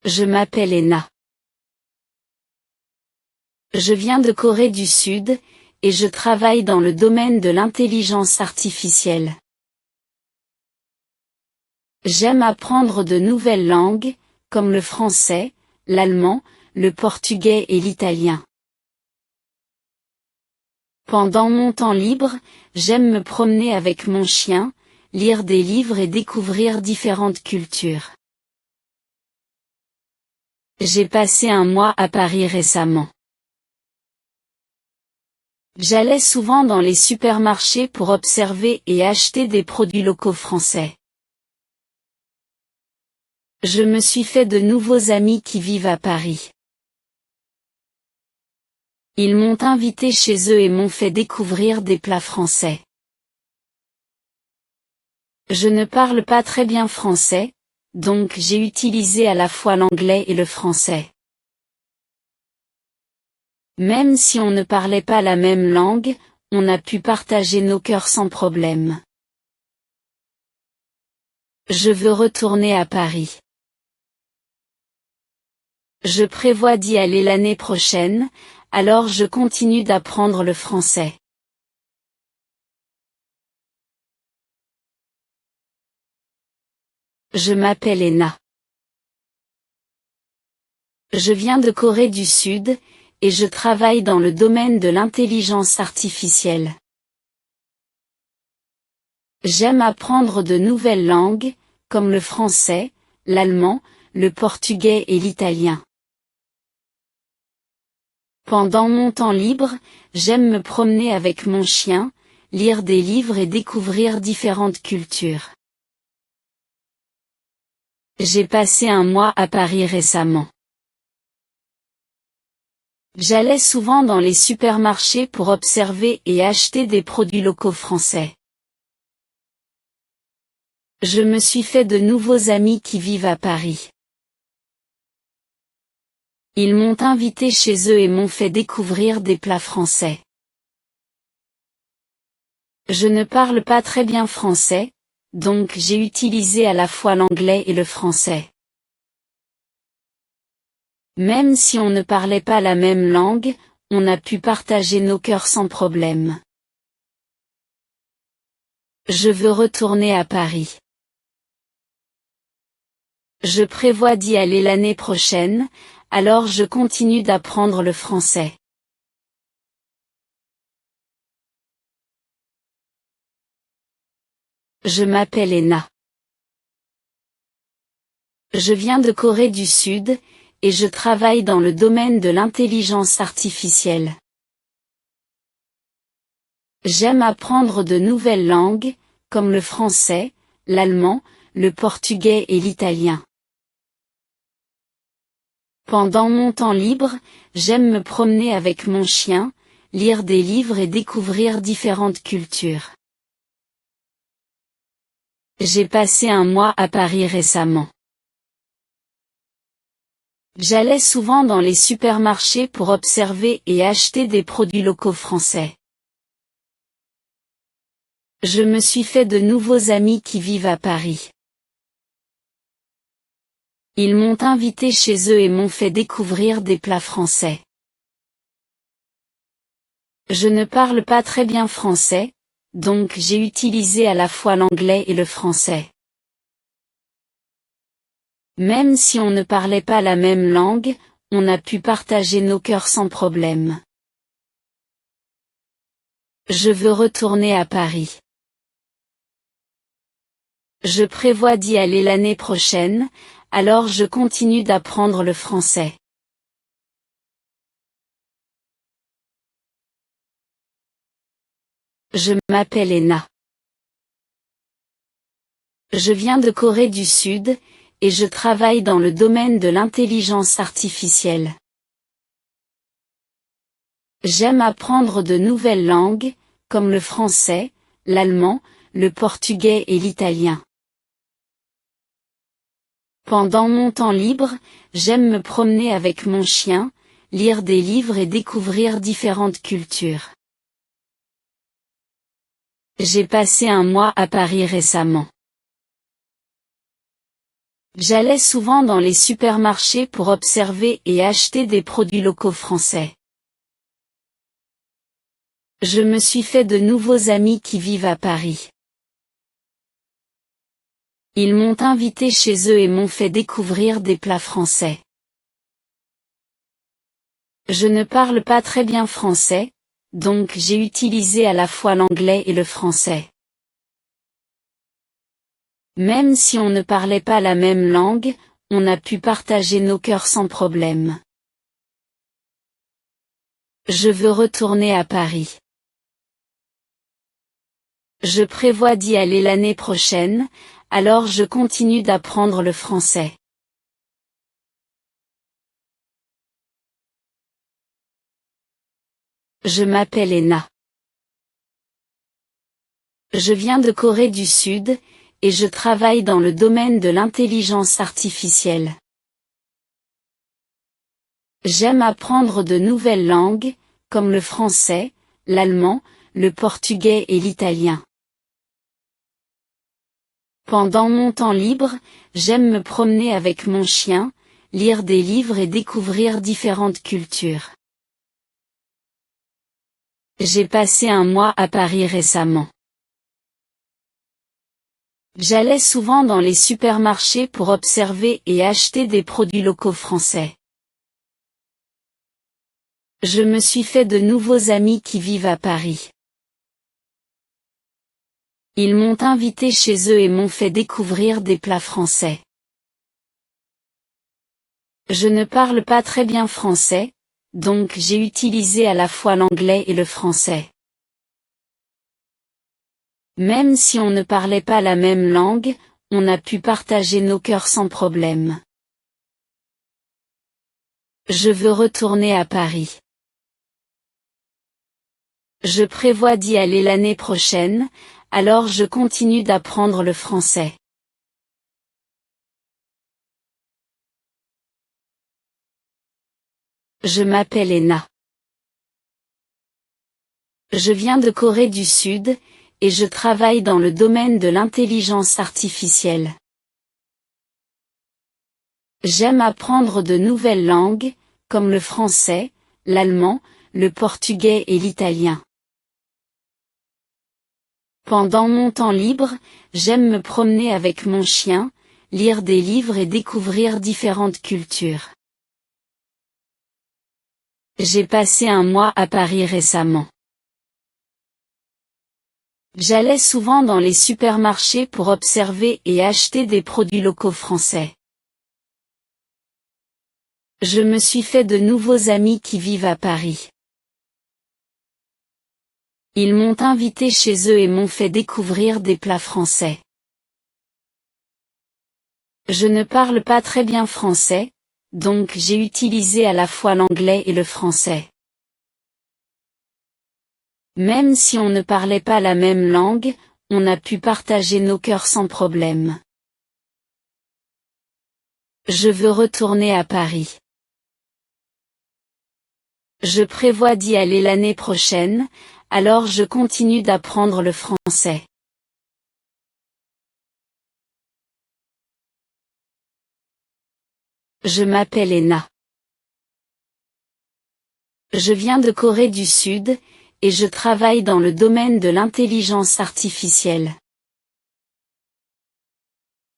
Je m'appelle Ena. Je viens de Corée du Sud, et je travaille dans le domaine de l'intelligence artificielle. J'aime apprendre de nouvelles langues, comme le français, l'allemand, le portugais et l'italien. Pendant mon temps libre, j'aime me promener avec mon chien, lire des livres et découvrir différentes cultures. J'ai passé un mois à Paris récemment. J'allais souvent dans les supermarchés pour observer et acheter des produits locaux français. Je me suis fait de nouveaux amis qui vivent à Paris. Ils m'ont invité chez eux et m'ont fait découvrir des plats français. Je ne parle pas très bien français, donc j'ai utilisé à la fois l'anglais et le français. Même si on ne parlait pas la même langue, on a pu partager nos cœurs sans problème. Je veux retourner à Paris. Je prévois d'y aller l'année prochaine, alors je continue d'apprendre le français. Je m'appelle Ena. Je viens de Corée du Sud, et je travaille dans le domaine de l'intelligence artificielle. J'aime apprendre de nouvelles langues, comme le français, l'allemand, le portugais et l'italien. Pendant mon temps libre, j'aime me promener avec mon chien, lire des livres et découvrir différentes cultures. J'ai passé un mois à Paris récemment. J'allais souvent dans les supermarchés pour observer et acheter des produits locaux français. Je me suis fait de nouveaux amis qui vivent à Paris. Ils m'ont invité chez eux et m'ont fait découvrir des plats français. Je ne parle pas très bien français, donc j'ai utilisé à la fois l'anglais et le français. Même si on ne parlait pas la même langue, on a pu partager nos cœurs sans problème. Je veux retourner à Paris. Je prévois d'y aller l'année prochaine, alors je continue d'apprendre le français. Je m'appelle Ena. Je viens de Corée du Sud, et je travaille dans le domaine de l'intelligence artificielle. J'aime apprendre de nouvelles langues, comme le français, l'allemand, le portugais et l'italien. Pendant mon temps libre, j'aime me promener avec mon chien, lire des livres et découvrir différentes cultures. J'ai passé un mois à Paris récemment. J'allais souvent dans les supermarchés pour observer et acheter des produits locaux français. Je me suis fait de nouveaux amis qui vivent à Paris. Ils m'ont invité chez eux et m'ont fait découvrir des plats français. Je ne parle pas très bien français, donc j'ai utilisé à la fois l'anglais et le français. Même si on ne parlait pas la même langue, on a pu partager nos cœurs sans problème. Je veux retourner à Paris. Je prévois d'y aller l'année prochaine, alors je continue d'apprendre le français. Je m'appelle Ena. Je viens de Corée du Sud, et je travaille dans le domaine de l'intelligence artificielle. J'aime apprendre de nouvelles langues, comme le français, l'allemand, le portugais et l'italien. Pendant mon temps libre, j'aime me promener avec mon chien, lire des livres et découvrir différentes cultures. J'ai passé un mois à Paris récemment. J'allais souvent dans les supermarchés pour observer et acheter des produits locaux français. Je me suis fait de nouveaux amis qui vivent à Paris. Ils m'ont invité chez eux et m'ont fait découvrir des plats français. Je ne parle pas très bien français, donc j'ai utilisé à la fois l'anglais et le français. Même si on ne parlait pas la même langue, on a pu partager nos cœurs sans problème. Je veux retourner à Paris. Je prévois d'y aller l'année prochaine, alors je continue d'apprendre le français. Je m'appelle Ena. Je viens de Corée du Sud, et je travaille dans le domaine de l'intelligence artificielle. J'aime apprendre de nouvelles langues, comme le français, l'allemand, le portugais et l'italien. Pendant mon temps libre, j'aime me promener avec mon chien, lire des livres et découvrir différentes cultures. J'ai passé un mois à Paris récemment. J'allais souvent dans les supermarchés pour observer et acheter des produits locaux français. Je me suis fait de nouveaux amis qui vivent à Paris. Ils m'ont invité chez eux et m'ont fait découvrir des plats français. Je ne parle pas très bien français, donc j'ai utilisé à la fois l'anglais et le français. Même si on ne parlait pas la même langue, on a pu partager nos cœurs sans problème. Je veux retourner à Paris. Je prévois d'y aller l'année prochaine, alors je continue d'apprendre le français. Je m'appelle Ena. Je viens de Corée du Sud, et je travaille dans le domaine de l'intelligence artificielle. J'aime apprendre de nouvelles langues, comme le français, l'allemand, le portugais et l'italien. Pendant mon temps libre, j'aime me promener avec mon chien, lire des livres et découvrir différentes cultures. J'ai passé un mois à Paris récemment. J'allais souvent dans les supermarchés pour observer et acheter des produits locaux français. Je me suis fait de nouveaux amis qui vivent à Paris. Ils m'ont invité chez eux et m'ont fait découvrir des plats français. Je ne parle pas très bien français, donc j'ai utilisé à la fois l'anglais et le français. Même si on ne parlait pas la même langue, on a pu partager nos cœurs sans problème. Je veux retourner à Paris. Je prévois d'y aller l'année prochaine, alors je continue d'apprendre le français. Je m'appelle Ena. Je viens de Corée du Sud, et je travaille dans le domaine de l'intelligence artificielle.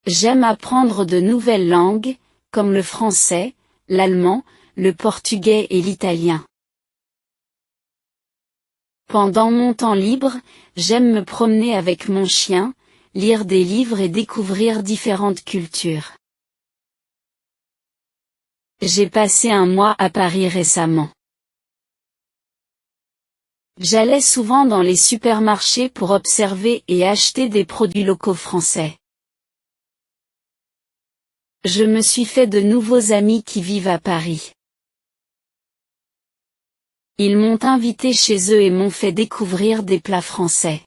J'aime apprendre de nouvelles langues, comme le français, l'allemand, le portugais et l'italien. Pendant mon temps libre, j'aime me promener avec mon chien, lire des livres et découvrir différentes cultures. J'ai passé un mois à Paris récemment. J'allais souvent dans les supermarchés pour observer et acheter des produits locaux français. Je me suis fait de nouveaux amis qui vivent à Paris. Ils m'ont invité chez eux et m'ont fait découvrir des plats français.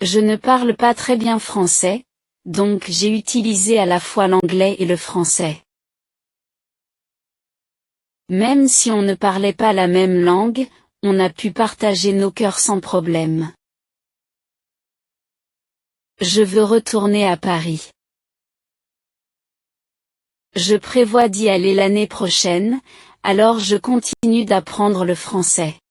Je ne parle pas très bien français, donc j'ai utilisé à la fois l'anglais et le français. Même si on ne parlait pas la même langue, on a pu partager nos cœurs sans problème. Je veux retourner à Paris. Je prévois d'y aller l'année prochaine, alors je continue d'apprendre le français.